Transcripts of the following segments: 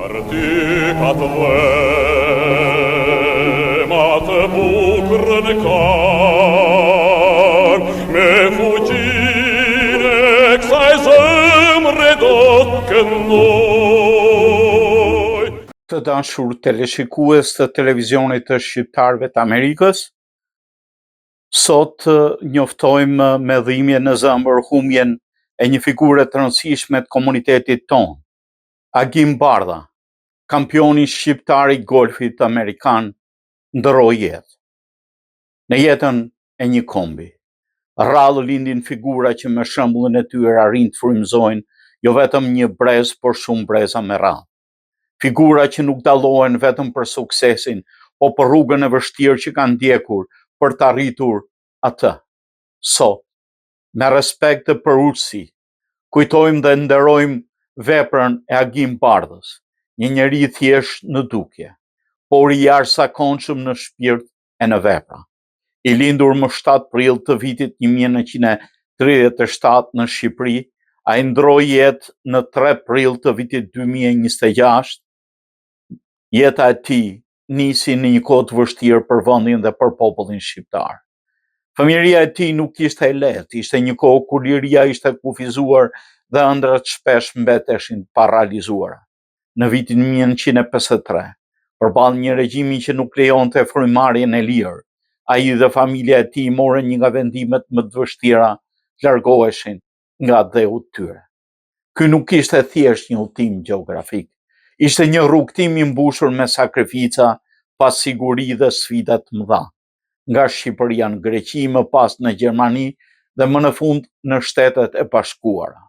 Artica atë bukur në kar, me fuqine kësaj zemre do të këndoj. Të dashur teleshikues të televizionit të shqiptarëve të Amerikës, sot njoftojmë me dhimbje në zemër humbjen e një figure të rëndësishme të komunitetit tonë, Agim Bardha, kampioni shqiptar i golfit amerikan, ndëroi jetë. Në jetën e një kombi, rrallë lindin figura që me shembullin e tyre arrin të frymëzojnë jo vetëm një brez, por shumë breza me radhë. Figura që nuk dallohen vetëm për suksesin, po për rrugën e vështirë që kanë ndjekur për të arritur atë. Sot, me respekt të përurësi, kujtojmë dhe nderojmë veprën e Agim Bardhës, një njeri thjesht në dukje, por i jashtëzakonshëm në shpirt e në vepra. I lindur më 7 prill të vitit 1937 në Shqipëri, ai ndroi jetë në 3 prill të vitit 2026. Jeta e tij nisi në një kohë të vështirë për vendin dhe për popullin shqiptar. Fëmijëria e tij nuk ishte e lehtë, ishte një kohë kur liria ishte kufizuar dhe ëndrat shpesh mbeteshin pa realizuara. Në vitin 1953, përballë një regjimi që nuk lejonte frymarrjen e lirë, ai dhe familja e tij morën një nga vendimet më të vështira të largoheshin nga dheut tyre. Ky nuk ishte thjesht një udhtim gjeografik, ishte një rrugëtim i mbushur me sakrifica, pasiguri dhe sfida të mëdha. Nga Shqipëria në Greqi, më pas në Gjermani dhe më në fund në Shtetet e Bashkuara.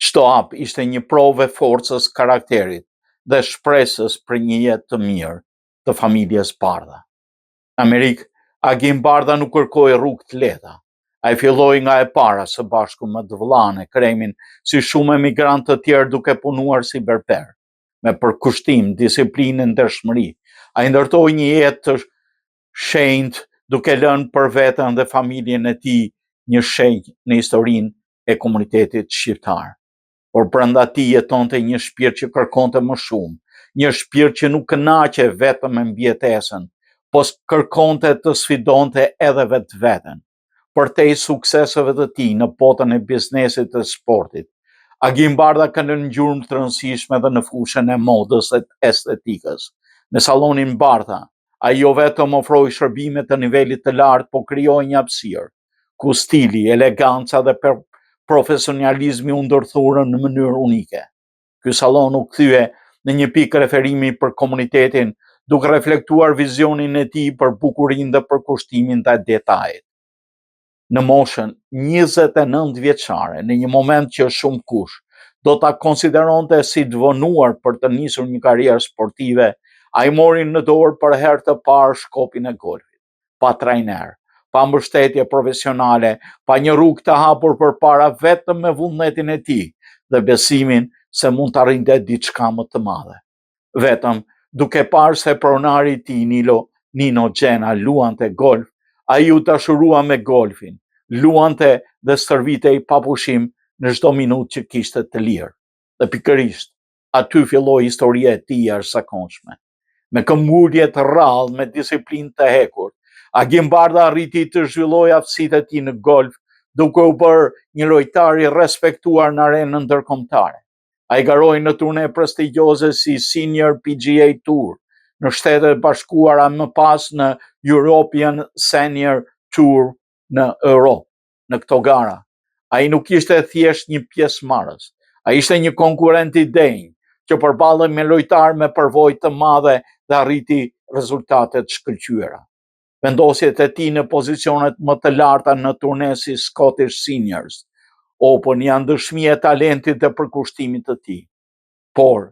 Çdo hap ishte një provë e forcës karakterit dhe shpresës për një jetë të mirë të familjes Bardha. Në Amerikë, Agim Bardha nuk kërkoi rrugë të lehta. Ai filloi nga e para së bashku me vëllain e kremin, si shumë emigrantë të tjerë duke punuar si berber. Me përkushtim, disiplinë, ndershmëri, ai ndërtoi një jetë të shenjtë, duke lënë për veten dhe familjen e tij një shenjë në historinë e komunitetit shqiptar. Por brenda tij jetonte një shpirt që kërkonte më shumë, një shpirt që nuk kënaqej vetëm me mbijetesën, po kërkonte të sfidonte edhe vetveten. Përtej sukseseve të tij në botën e biznesit dhe sportit, Agim Bardha ka lënë gjurmë të rëndësishme edhe në fushën e modës dhe estetikës. Me sallonin Bardha, ai jo vetëm ofroi shërbime të nivelit të lartë, po krijoi një hapësirë ku stili, eleganca dhe profesionalizmi u ndërthurën në mënyrë unike. Ky sallon u kthye në një pikë referimi për komunitetin, duke reflektuar vizionin e tij për bukurinë dhe përkushtimin ndaj detajit. Në moshën 29 vjeçare, në një moment që shumë kush do ta konsideronte si të vonuar për të nisur një karrierë sportive, ai mori në dorë për herë të parë shkopin e golfit, pa trajner, pa mbështetje profesionale, pa një rrugë të hapur përpara, vetëm me vullnetin e tij dhe besimin se mund të arrinte diçka më të madhe. Vetëm duke parë se pronari i tij Nino Gjena luante golf, ai u dashurua me golfin, luante dhe stërvitej pa pushim në çdo minutë që kishte të lirë. Dhe pikërisht aty filloi historia e tij e jashtëzakonshme. Me këmbgulje të rrallë, me disiplinë të hekur, Agim Bardha arriti të zhvillojë aftësitë e tij në golf, duke u bërë një lojtar i respektuar në arenën ndërkombëtare. Ai garoi në turne prestigjioze si Senior PGA Tour në Shtetet e Bashkuara, më pas në European Senior Tour në Europë. Në këto gara, ai nuk ishte thjesht një pjesëmarrës, ai ishte një konkurrent i denjë që përballej me lojtarë me përvojë të madhe dhe arriti rezultate të shkëlqyera. Vendosjet e tij në pozicionet më të larta në turne si Scottish Seniors Open janë dëshmi e talentit dhe përkushtimit të tij. Por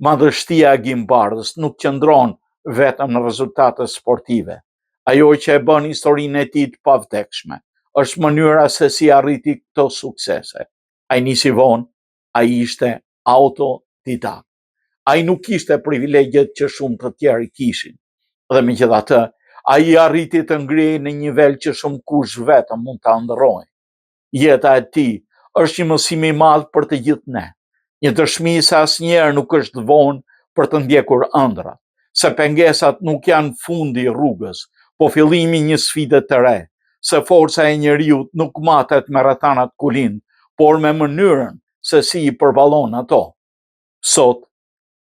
madhështia e Agim Bardhës nuk qëndron vetëm në rezultate sportive. Ajo që e bën historinë e tij të pavdekshme është mënyra se si arriti këto suksese. Ai nisi vonë, ai ishte autodidakt. Ai nuk kishte privilegjet që shumë të tjerë kishin. Dhe megjithatë, ai arriti të ngrihej në një nivel që shumë kush vetëm mund ta ndërrojë. Jeta e tij është një mësim i madh për të gjithë ne. Një dëshmi se asnjëherë nuk është vonë për të ndjekur ëndra, se pengesat nuk janë fundi i rrugës, po fillimi një sfide të re, se forca e njeriut nuk matet me rrethanat kulin, por me mënyrën se si i përballon ato. Sot,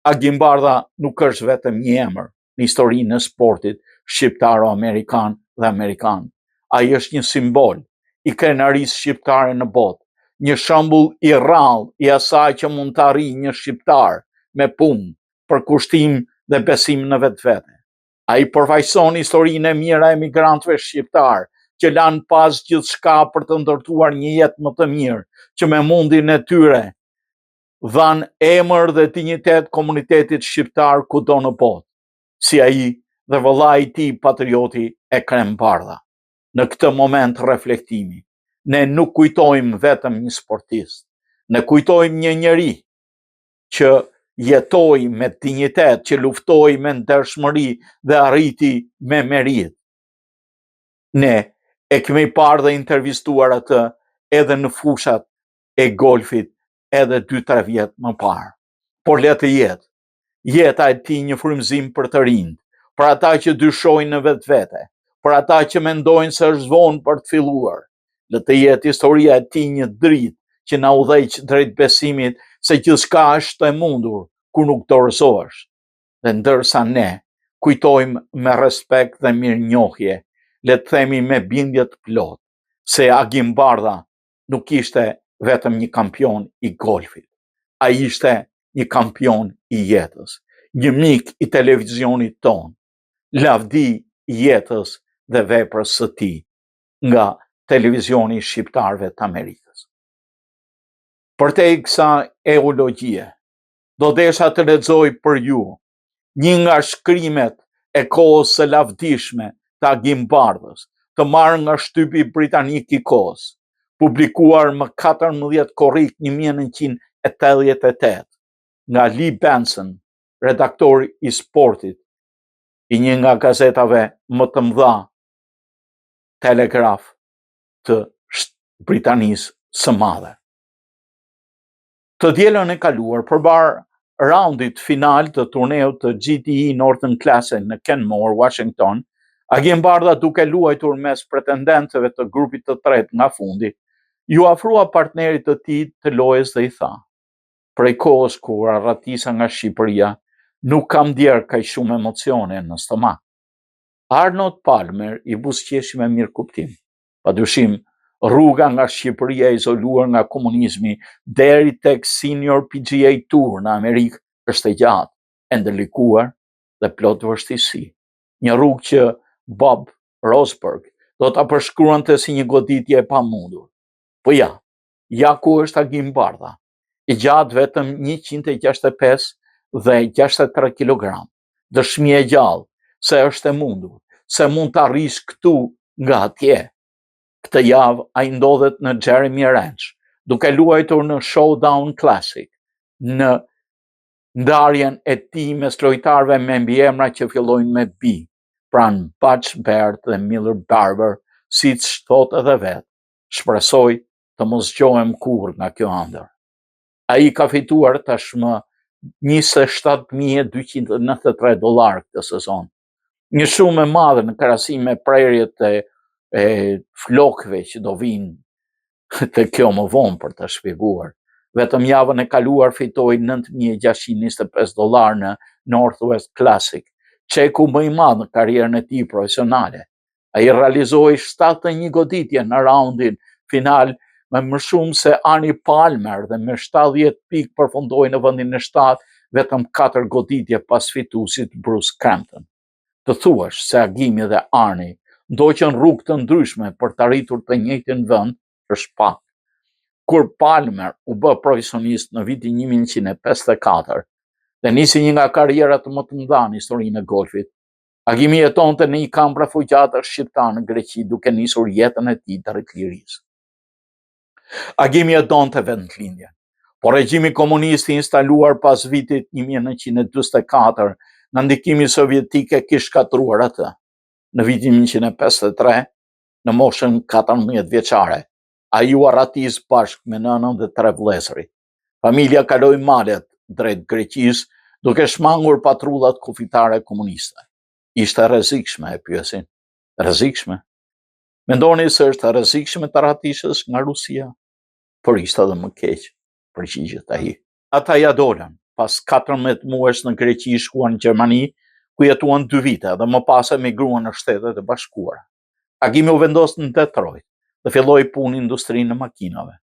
Agim Bardha nuk është vetëm një emër në historinë e sportit shqiptaro-amerikan dhe amerikan. Ai është një simbol i krenarisë shqiptare në botë, një shembull i rrallë i asaj që mund të arrijë një shqiptar me punë, përkushtim dhe besim në vetvete. Ai përfaqëson historinë e mirë e emigrantëve shqiptar që lanë pas gjithçka për të ndërtuar një jetë më të mirë, që me mundin e tyre dhanë emër dhe dinjitet komunitetit shqiptar kudo në botë, si ai dhe vëllai i tij patrioti Ekrem Bardha. Në këtë moment reflektimi, ne nuk kujtojmë vetëm një sportist, ne kujtojmë një njeri që jetoi me dinjitet, që luftoi me ndershmëri dhe arriti me merit. Ne e kemi parë dhe intervistuar atë edhe në fushat e golfit edhe 2-3 vjet më parë. Por le të jetë, jeta e tij një frymëzim për të rinjt, për ata që dyshojnë në vetvete, për ata që mendojnë se është vonë për të filluar. Le të jetë historia e tij një dritë që na udhëheq drejt besimit se gjithçka është e mundur kur nuk dorëzohesh. Dhe ndërsa ne kujtojmë me respekt dhe mirënjohje, le të themi me bindje të plotë, se Agim Bardha nuk ishte vetëm një kampion i golfit. Ai ishte një kampion i jetës, një mik i televizionit ton, lavdi i jetës dhe veprës së tij nga televizioni shqiptarëve të Amerikës. Përtej kësaj eulogjie, do desha të lexoj për ju një nga shkrimet e kohës së lavdishme të Agim Bardhës, të marrë nga shtypi britanik i kohës, publikuar më 14 korrik 1988 nga Lee Benson, redaktor i sportit i një nga gazetave më të mëdha Telegraf të Britanisë së Madhe. Të dielën e kaluar, përbar raundit final të turneut të GTE Northern Classic në Kenmore, Washington, Agim Bardha, duke luajtur mes pretendentëve të grupit të tretë nga fundi, ju afrua partnerit të tij të lojës dhe i tha: "Prej kohës kur arratisa nga Shqipëria, nuk kam ndjerë kaq shumë emocione në stomak." Arnold Palmer i buzëqeshi me mirë kuptim. Padyshim, rruga nga Shqipëria e izoluar nga komunizmi deri tek Senior PGA Tour në Amerikë është e gjatë, e ndërlikuar dhe plot vështirësi. Një rrugë që Bob Rosberg do ta përshkruante si një goditje e pamundur. Po ja ku është Agim Bardha, i gjatë vetëm 165 dhe 63 kg, dëshmi e gjallë se është e mundur, se mund të arrish këtu nga atje. Këtë javë ai ndodhet në Jeremy Ranch, duke luajtur në Showdown Classic, në ndarjen e tij mes lojtarëve me mbiemra që fillojnë me B, pranë Butch Baird dhe Miller Barber, siç thotë edhe vet, shpresoj të mos zgjohem kurrë nga kjo ëndër. Ai ka fituar tashmë $27,293 këtë sezon. Një shumë e madhe në krahasim me prerjet e flokëve që do vinë të kjo më vonë për të shpjeguar. Vetëm javën e kaluar fitoi $9,625 në Northwest Classic, çeku më i madh në karrierën e tij profesionale. Ai realizoi 71 goditje në raundin final, me më shumë se Arnie Palmer dhe me 70 pikë përfundoi në vendin e 7, vetëm 4 goditje pas fituesit Bruce Crampton. Të thuash se Agimi dhe Arnie ndoqën rrugë të ndryshme për të arritur të njëjtin vend është pak. Kur Palmer u bë profesionist në vitin 1954 dhe nisi një nga karrierat më të mëdha në historinë e golfit, Agimi jetonte në një kamp refugjatësh shqiptar në Greqi, duke nisur jetën e tij drejt lirisë. Agimi e donte vendlindjen, por regjimi komunist i instaluar pas vitit 1944 nga ndikimi sovjetik e kishte shkatruar atë. Në vitin 1953, në moshën 14 vjeçare, ai u arratis bashkë me nënën dhe 3 vëllezërit. Familja kaloi malet drejt Greqisë duke shmangur patrullat kufitare komuniste. Ishte rrezikshme, e pyesin. Rrezikshme? Mendoni se është rrezikshme të ratishesh nga Rusia? Por ishte edhe më keq, përgjigjet ai. Ata ja dolën, pas 14 muesh në Greqi shkuan në Gjermani, ku jetuan 2 vite dhe më pas emigruan në Shtetet e Bashkuara. Agimi u vendos në Detroit dhe filloi punë në industrinë e makinave.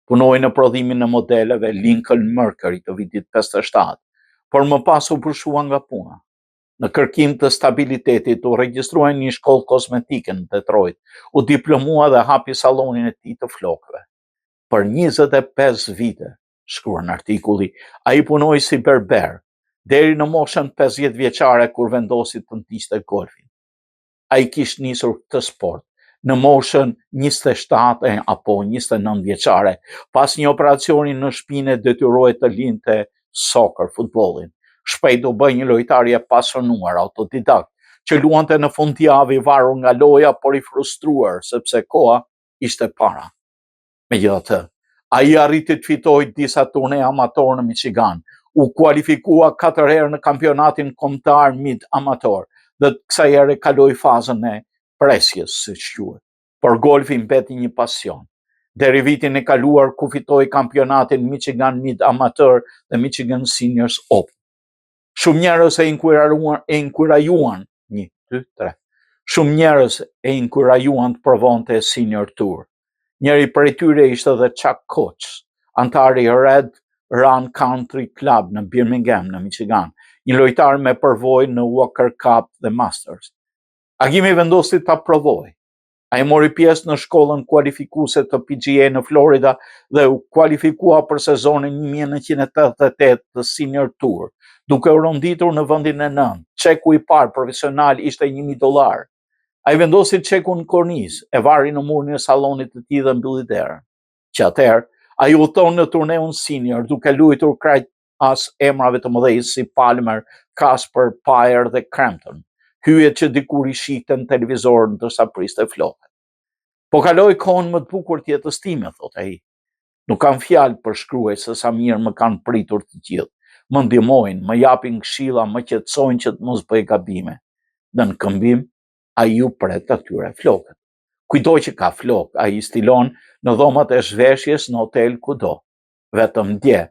Punoi në prodhimin e modeleve Lincoln Mercury të vitit 57, por më pas u pushua nga puna. Në kërkim të stabilitetit u regjistrua në një shkollë kozmetike në Detroit, u diplomua dhe hapi sallonin e tij të flokëve. Për 25 vite, shkruan artikulli, ai punoi si berber, deri në moshën 50 vjeçare kur vendosi të ndiqte golfin. Ai kishte nisur këtë sport në moshën 27 apo 29 vjeçare, pas një operacioni në shpinë detyrohej të linte soccer, futbollin. Shpejt u bë një lojtar i pasionuar, autodidakt, që luante në fundjavë i varur nga loja, por i frustruar sepse koha ishte para. Megjithatë, ai arriti të fitojë disa turne amator në Michigan, u kualifikua 4 herë në kampionatin kombëtar mid amator dhe kësaj here kaloi fazën e presjes, siç quhet. Por golfi mbeti një pasion. Deri vitin e kaluar ku fitoi kampionatin Michigan Mid Amateur dhe Michigan Seniors Open. Shumë njerëz e inkurajuan, 1, 2, 3. Shumë njerëz e inkurajuan të provonte Senior Tour. Njëri prej tyre ishte edhe Chuck Cox, antari i Red Run Country Club në Birmingham, në Michigan, një lojtar me përvojë në Walker Cup dhe Masters. Agimi vendosi ta provojë. Ai mori pjesë në shkollën kualifikuese të PGA në Florida dhe u kualifikua për sezonin 1988 të Senior Tour, duke u renditur në vendin e 9. Çeku i parë profesional ishte $1,000. Ai vendosi çekun në kornizë, e vari në murin e sallonit të tij dhe mbylli derën. Që atëherë, ai udhton në turneun senior duke luajtur krejt as emrave të mëdhenj si Palmer, Casper, Pyre dhe Crampton. Hyjet që dikur i shihte në televizor ndërsa priste flokët. Po kaloi kohën më të bukur të jetës time, thot ai. Nuk kam fjalë për shkruaj se sa mirë më kanë pritur të gjithë. Më ndihmojnë, më japin këshilla, më qetësojnë që të mos bëj gabime. Dhe në këmbim, ai u pret atyre flokët. Kujtoj që ka flok, ai stilon në dhomat e zhveshjes në hotel kudo. Vetëm dje,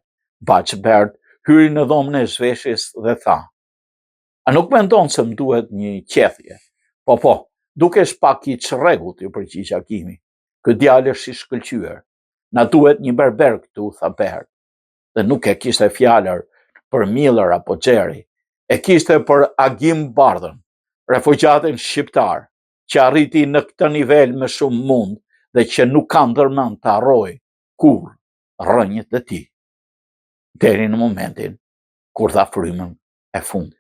Bachbert hyri në dhomën e zhveshjes dhe tha: "A nuk mendon se më duhet një qethje?" Po, dukesh pak i çrregullt, i përgjigj Agimi. Ky djalë është i shkëlqyer. Na duhet një berber këtu, tha Bert. Dhe nuk e kishte fjalër për Miller apo Jerry, e kishte për Agim Bardhen, refugjatin shqiptar, që arriti në këtë nivel me shumë mund dhe që nuk ka ndërmend të harrojë kurrë rrënjët e tij, deri në momentin kur dha frymën e fundit.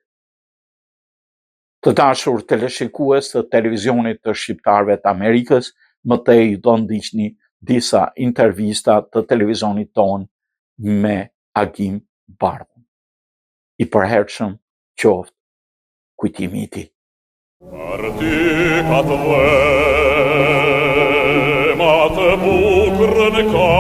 Të dashur teleshikues të televizionit të shqiptarëve të Amerikës, më tej do ndiqni disa intervista të televizionit ton me Agim Bardhen. I përhershëm qoftë kujtimi i tij. Partikat vëmat bukrën ka